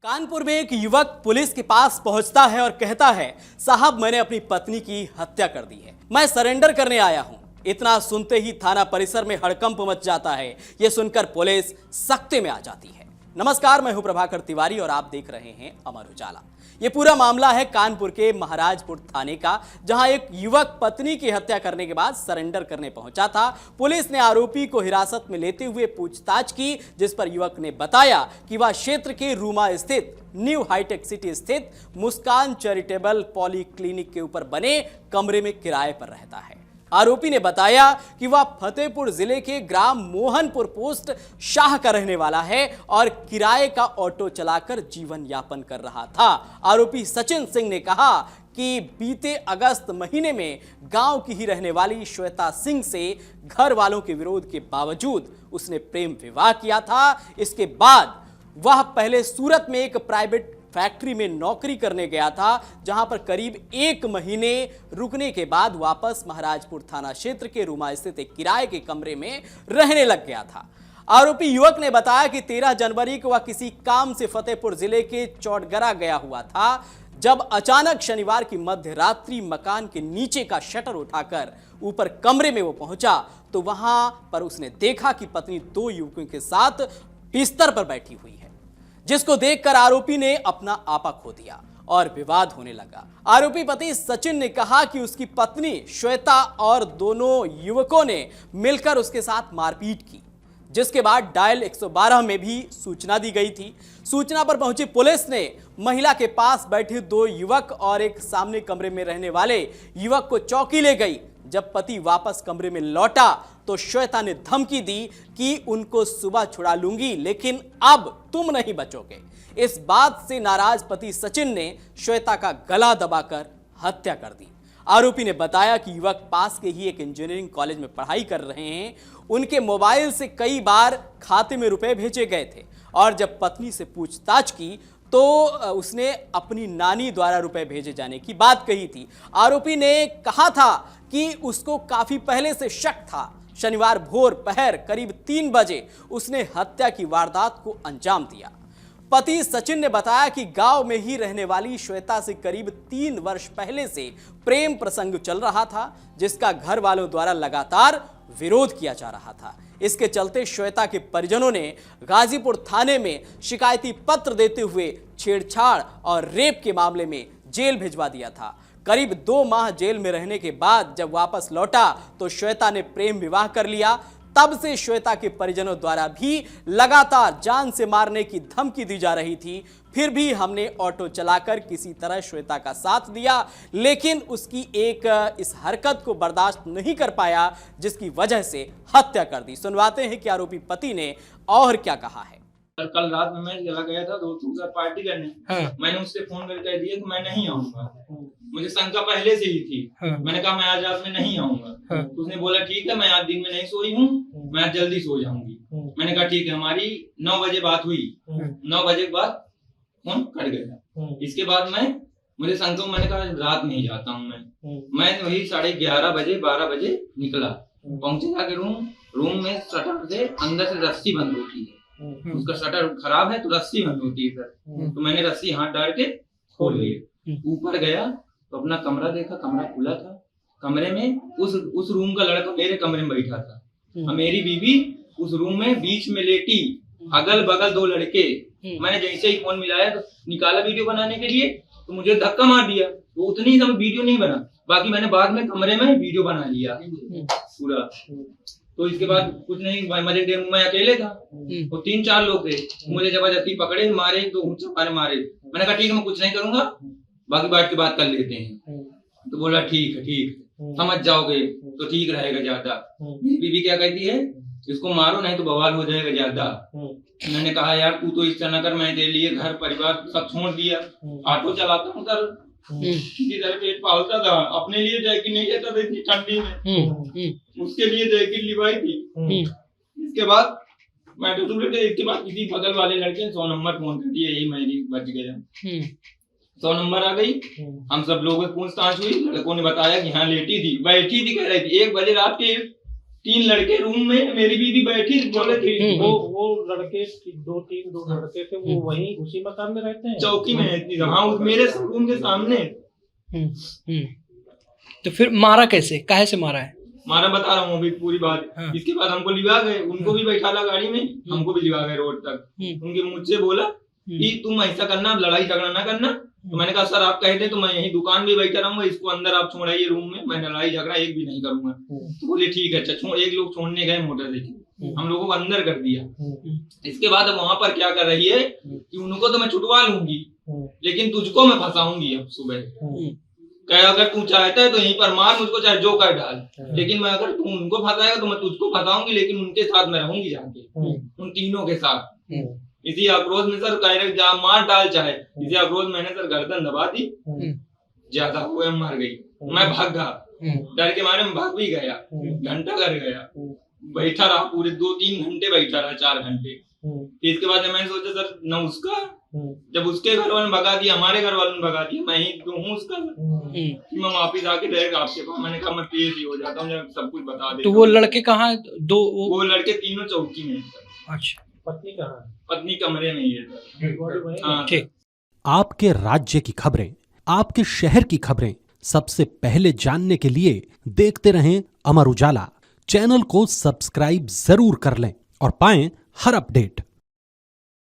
कानपुर में एक युवक पुलिस के पास पहुंचता है और कहता है, साहब मैंने अपनी पत्नी की हत्या कर दी है, मैं सरेंडर करने आया हूं। इतना सुनते ही थाना परिसर में हड़कंप मच जाता है। यह सुनकर पुलिस सख्ते में आ जाती है। नमस्कार, मैं हूं प्रभाकर तिवारी और आप देख रहे हैं अमर उजाला। ये पूरा मामला है कानपुर के महाराजपुर थाने का, जहां एक युवक पत्नी की हत्या करने के बाद सरेंडर करने पहुंचा था। पुलिस ने आरोपी को हिरासत में लेते हुए पूछताछ की, जिस पर युवक ने बताया कि वह क्षेत्र के रूमा स्थित न्यू हाईटेक सिटी स्थित मुस्कान चैरिटेबल पॉली क्लिनिक के ऊपर बने कमरे में किराए पर रहता है। आरोपी ने बताया कि वह फतेहपुर जिले के ग्राम मोहनपुर पोस्ट शाह का रहने वाला है और किराए का ऑटो चलाकर जीवन यापन कर रहा था। आरोपी सचिन सिंह ने कहा कि बीते अगस्त महीने में गांव की ही रहने वाली श्वेता सिंह से घर वालों के विरोध के बावजूद उसने प्रेम विवाह किया था। इसके बाद वह पहले सूरत में एक प्राइवेट फैक्ट्री में नौकरी करने गया था, जहां पर करीब 1 महीने रुकने के बाद वापस महाराजपुर थाना क्षेत्र के रूमा स्थित एक किराए के कमरे में रहने लग गया था। आरोपी युवक ने बताया कि 13 जनवरी को वह किसी काम से फतेहपुर जिले के चौड़गरा गया हुआ था, जब अचानक शनिवार की मध्य रात्रि मकान के नीचे का शटर उठाकर ऊपर कमरे में वो पहुंचा तो वहां पर उसने देखा कि पत्नी 2 युवकों के साथ बिस्तर पर बैठी हुई है, जिसको देखकर आरोपी ने अपना आपा खो दिया और विवाद होने लगा। आरोपी पति सचिन ने कहा कि उसकी पत्नी श्वेता और दोनों युवकों ने मिलकर उसके साथ मारपीट की, जिसके बाद डायल 112 में भी सूचना दी गई थी। सूचना पर पहुंची पुलिस ने महिला के पास बैठे 2 युवक और एक सामने कमरे में रहने वाले युवक को चौकी ले गई। जब पति वापस कमरे में लौटा तो श्वेता ने धमकी दी कि उनको सुबह छुड़ा लूंगी, लेकिन अब तुम नहीं बचोगे। इस बात से नाराज पति सचिन ने श्वेता का गला दबाकर हत्या कर दी। आरोपी ने बताया कि युवक पास के ही एक इंजीनियरिंग कॉलेज में पढ़ाई कर रहे हैं। उनके मोबाइल से कई बार खाते में रुपए भेजे गए थे और जब पत्नी से पूछताछ की तो उसने अपनी नानी द्वारा रुपए भेजे जाने की बात कही थी। आरोपी ने कहा था कि उसको काफी पहले से शक था। शनिवार भोर पहर करीब 3 बजे उसने हत्या की वारदात को अंजाम दिया। पति सचिन ने बताया कि गांव में ही रहने वाली श्वेता से करीब 3 वर्ष पहले से प्रेम प्रसंग चल रहा था, जिसका घर वालों द्वारा लगातार विरोध किया जा रहा था। इसके चलते श्वेता के परिजनों ने गाजीपुर थाने में शिकायती पत्र देते हुए छेड़छाड़ और रेप के मामले में जेल भिजवा दिया था। करीब 2 माह जेल में रहने के बाद जब वापस लौटा तो श्वेता ने प्रेम विवाह कर लिया। तब से श्वेता के परिजनों द्वारा भी लगातार जान से मारने की धमकी दी जा रही थी। फिर भी हमने ऑटो चलाकर किसी तरह श्वेता का साथ दिया, लेकिन उसकी इस हरकत को बर्दाश्त नहीं कर पाया, जिसकी वजह से हत्या कर दी। सुनवाते हैं कि आरोपी पति ने और क्या कहा है। कल रात में मैं चला गया था दोस्तों के साथ पार्टी करने। मैंने उससे फोन करके कह दिया कि मैं नहीं आऊंगा। मुझे शंका पहले से ही थी। मैंने कहा मैं आज रात में नहीं आऊंगा। तो उसने बोला ठीक है, मैं आज दिन में नहीं सोई हूँ, मैं आज जल्दी सो जाऊंगी। मैंने कहा ठीक है। हमारी 9 बजे बात हुई। 9 बजे के बाद फोन कट गया। इसके बाद मुझे शंका, मैंने कहा रात नहीं जाता हूँ मैं वही 11:30 बजे 12 बजे निकला। पहुंचे जाके रूम में शटर से अंदर से रस्सी बंद होती है। उसका शटर खराब है तो रस्सी बंद होती है सर। तो मैंने रस्सी हाथ डाल के खोल ली। ऊपर गया तो अपना कमरा देखा, कमरा खुला था। कमरे में उस रूम का लड़का मेरे कमरे में बैठा था और मेरी बीवी उस रूम में बीच में लेटी, अगल बगल 2 लड़के। मैंने जैसे ही फोन मिलाया तो निकाला वीडियो बनाने के लिए, तो मुझे धक्का मार दिया। तो उतनी समय वीडियो नहीं बना, बाकी मैंने बाद में कमरे में वीडियो बना लिया पूरा। तो इसके बाद कुछ नहीं, मजे देर मैं अकेले था। तो 3-4 लोग थे, मुझे जबरदस्ती पकड़े, मारे, 2 ऊंचा मारे। मैंने कहा ठीक है, मैं कुछ नहीं करूंगा, बाकी बैठ के बात कर लेते हैं। तो बोला ठीक है, समझ जाओगे तो ठीक रहेगा ज्यादा। बीवी क्या कहती है, इसको मारो नहीं तो बवाल हो जाएगा ज्यादा। मैंने कहा यार तू तो इस तरह कर, मैं तेरे लिए घर परिवार सब छोड़ दिया, ऑटो चलाता हूँ सर, किसी तरह पेट पालता था, अपने लिए जैकेट नहीं लेता था इतनी ठंडी में, उसके लिए जैकेट लिवाई थी। इसके बाद मैं तो इसके बाद किसी बगल वाले लड़के ने 100 नंबर फोन कर दिया, यही मेरी बच गया। 100 नंबर आ गई। हम सब लोगों से पूछताछ हुई, लड़कों ने बताया कि हाँ लेटी थी, बैठी थी, कह रही थी 1 बजे रात के 3 लड़के रूम में, मेरी बीवी बैठी बोले थे वो लड़के दो लड़के थे, वो वहीं उसी मकान में रहते हैं, चौकी में है। हाँ, मेरे रूम के सामने। तो फिर मारा कैसे, काहे से मारा है? मारा बता रहा हूँ अभी पूरी बात। हाँ। इसके बाद हमको लिवा गए, उनको भी बैठा ला गाड़ी में, हमको भी लिवा गए रोड तक। उनके मुझसे बोला कि तुम ऐसा करना, लड़ाई झगड़ा ना करना। तो मैंने कहा सर आप कहते तो मैं यही दुकान भी बैठा रहूंगा, इसको अंदर आप छोड़ाइए रूम में, मैं लड़ाई झगड़ा एक भी नहीं करूंगा। तो बोले ठीक है। अच्छा, एक लोग छोड़ने गए मोटरसाइकिल, हम लोगों को अंदर कर दिया। इसके बाद अब वहां पर क्या कर रही है कि उनको तो मैं छुटवा लूंगी, लेकिन तुझको मैं फंसाऊंगी। अब सुबह कहे अगर तू चाहता है तो यहीं पर मार मुझको, चाहे जो कर डाल, लेकिन मैं अगर तू उनको फंसाएगा तो मैं तुझको फंसाऊंगी, लेकिन उनके साथ मैं रहूंगी जाके, उन तीनों के साथ। इसी आक्रोश में सर कह रहे जा मार डाल चाहे, इसी आक्रोश मैंने सर गर्दन दबा दी, ज्यादा हुए मर गई। मैं भागा, डर के मारे में भाग भी गया, घंटा घर गया, बैठा रहा पूरे 2-3 घंटे बैठा रहा, 4 घंटे। इसके बाद मैंने सोचा सर न उसका, जब उसके घर वालों ने भगा दिया, हमारे घर वालों ने भगा दिया, मैं ही हूँ उसका। मैं वापिस आके डायरेक्ट आपके पास, मैंने कहा मैं पेश ही हो जाता हूँ, जब सब कुछ बता दे। तो वो लड़के कहाँ? वो लड़के तीनों चौकी में। अच्छा, पत्नी कहाँ है? पत्नी कमरे में ही है। हाँ। ठीक। आपके राज्य की खबरें, आपके शहर की खबरें सबसे पहले जानने के लिए देखते रहें अमर उजाला। चैनल को सब्सक्राइब जरूर कर लें और पाएं हर अपडेट।